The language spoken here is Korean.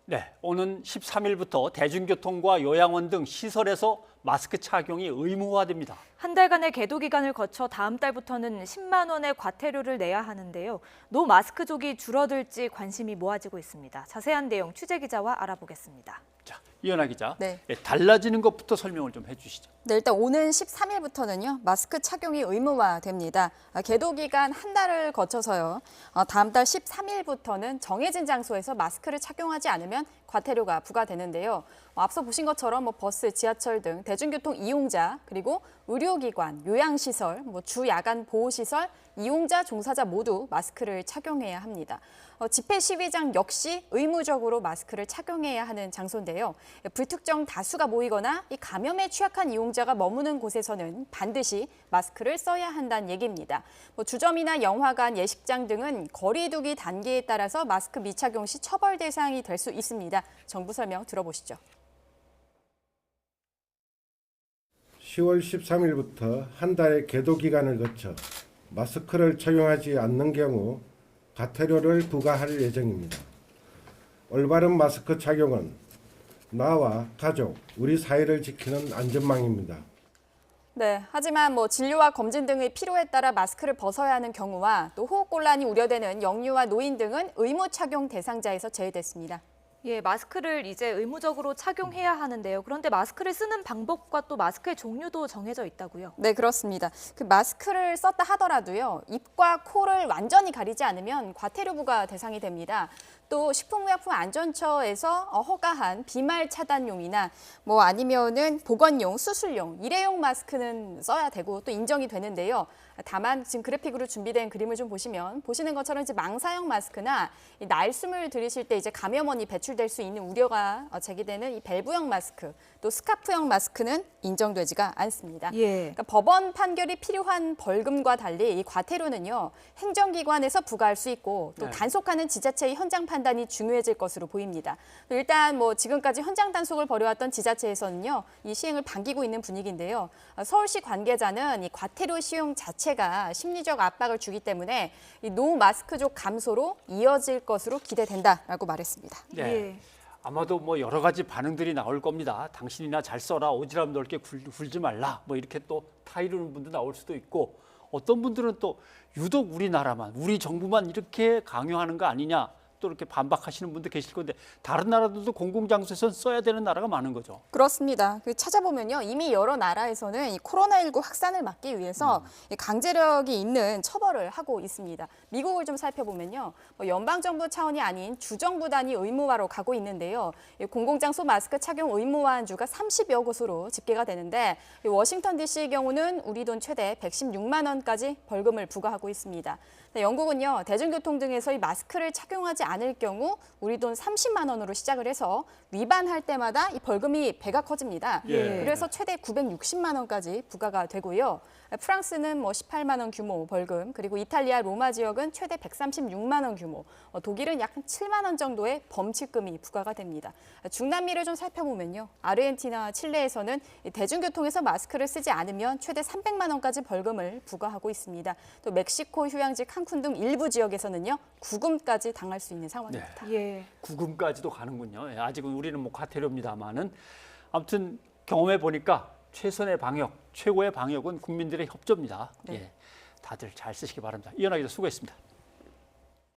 네, 오는 13일부터 대중교통과 요양원 등 시설에서 마스크 착용이 의무화됩니다. 한 달간의 계도 기간을 거쳐 다음 달부터는 10만 원의 과태료를 내야 하는데요. 노 마스크족이 줄어들지 관심이 모아지고 있습니다. 자세한 내용 취재 기자와 알아보겠습니다. 자, 이현아 기자, 네. 달라지는 것부터 설명을 좀 해주시죠. 네, 일단 오는 13일부터는요, 마스크 착용이 의무화됩니다. 계도 기간 한 달을 거쳐서요. 다음 달 13일부터는 정해진 장소에서 마스크를 착용하지 않으면 과태료가 부과되는데요. 앞서 보신 것처럼 버스, 지하철 등 대중교통 이용자, 그리고 의료기관, 요양시설, 주야간 보호시설, 이용자, 종사자 모두 마스크를 착용해야 합니다. 집회 시위장 역시 의무적으로 마스크를 착용해야 하는 장소인데요. 불특정 다수가 모이거나 이 감염에 취약한 이용자가 머무는 곳에서는 반드시 마스크를 써야 한다는 얘기입니다. 주점이나 영화관, 예식장 등은 거리 두기 단계에 따라서 마스크 미착용 시 처벌 대상이 될 수 있습니다. 정부 설명 들어보시죠. 10월 13일부터 한 달의 계도 기간을 거쳐 마스크를 착용하지 않는 경우 과태료를 부과할 예정입니다. 올바른 마스크 착용은 나와 가족, 우리 사회를 지키는 안전망입니다. 네, 하지만 진료와 검진 등의 필요에 따라 마스크를 벗어야 하는 경우와 또 호흡곤란이 우려되는 영유아 노인 등은 의무 착용 대상자에서 제외됐습니다. 예, 마스크를 이제 의무적으로 착용해야 하는데요. 그런데 마스크를 쓰는 방법과 또 마스크의 종류도 정해져 있다고요? 네, 그렇습니다. 그 마스크를 썼다 하더라도요, 입과 코를 완전히 가리지 않으면 과태료 부과 대상이 됩니다. 또 식품의약품안전처에서 허가한 비말 차단용이나 아니면은 보건용, 수술용, 일회용 마스크는 써야 되고 또 인정이 되는데요. 다만 지금 그래픽으로 준비된 그림을 좀 보시면 보시는 것처럼 이제 망사형 마스크나 이 날숨을 들이실 때 이제 감염원이 배출될 수 있는 우려가 제기되는 이 밸브형 마스크, 또 스카프형 마스크는 인정되지가 않습니다. 예. 그러니까 법원 판결이 필요한 벌금과 달리 이 과태료는요, 행정기관에서 부과할 수 있고 또 네. 단속하는 지자체의 현장 판단이 중요해질 것으로 보입니다. 일단 지금까지 현장 단속을 벌여왔던 지자체에서는요, 이 시행을 반기고 있는 분위기인데요. 서울시 관계자는 이 과태료 시행 자체가 심리적 압박을 주기 때문에 이 노 마스크족 감소로 이어질 것으로 기대된다라고 말했습니다. 네. 예. 아마도 여러 가지 반응들이 나올 겁니다. 당신이나 잘 써라, 오지랖 넓게 굴지 말라, 이렇게 또 타이르는 분도 나올 수도 있고, 어떤 분들은 또 유독 우리나라만, 우리 정부만 이렇게 강요하는 거 아니냐, 또 이렇게 반박하시는 분도 계실 건데, 다른 나라들도 공공장소에서 써야 되는 나라가 많은 거죠. 그렇습니다. 찾아보면요, 이미 여러 나라에서는 이 코로나19 확산을 막기 위해서 이 강제력이 있는 처벌을 하고 있습니다. 미국을 좀 살펴보면요, 연방정부 차원이 아닌 주정부 단위 의무화로 가고 있는데요. 이 공공장소 마스크 착용 의무화한 주가 30여 곳으로 집계가 되는데, 이 워싱턴 DC의 경우는 우리 돈 최대 116만 원까지 벌금을 부과하고 있습니다. 영국은요, 대중교통 등에서 이 마스크를 착용하지 않을 경우 우리 돈 30만 원으로 시작을 해서 위반할 때마다 이 벌금이 배가 커집니다. 예. 그래서 최대 960만 원까지 부과가 되고요. 프랑스는 18만 원 규모 벌금, 그리고 이탈리아 로마 지역은 최대 136만 원 규모, 독일은 약 7만 원 정도의 범칙금이 부과가 됩니다. 중남미를 좀 살펴보면요, 아르헨티나, 칠레에서는 대중교통에서 마스크를 쓰지 않으면 최대 300만 원까지 벌금을 부과하고 있습니다. 또 멕시코 휴양지 칸쿤 등 일부 지역에서는요, 구금까지 당할 수 있는 상황입니다. 예. 구금까지도 가는군요. 예, 아직은 우리는 과태료입니다만은, 아무튼 경험해 보니까 최선의 방역, 최고의 방역은 국민들의 협조입니다. 네. 예, 다들 잘 쓰시기 바랍니다. 이현아 기자 수고했습니다.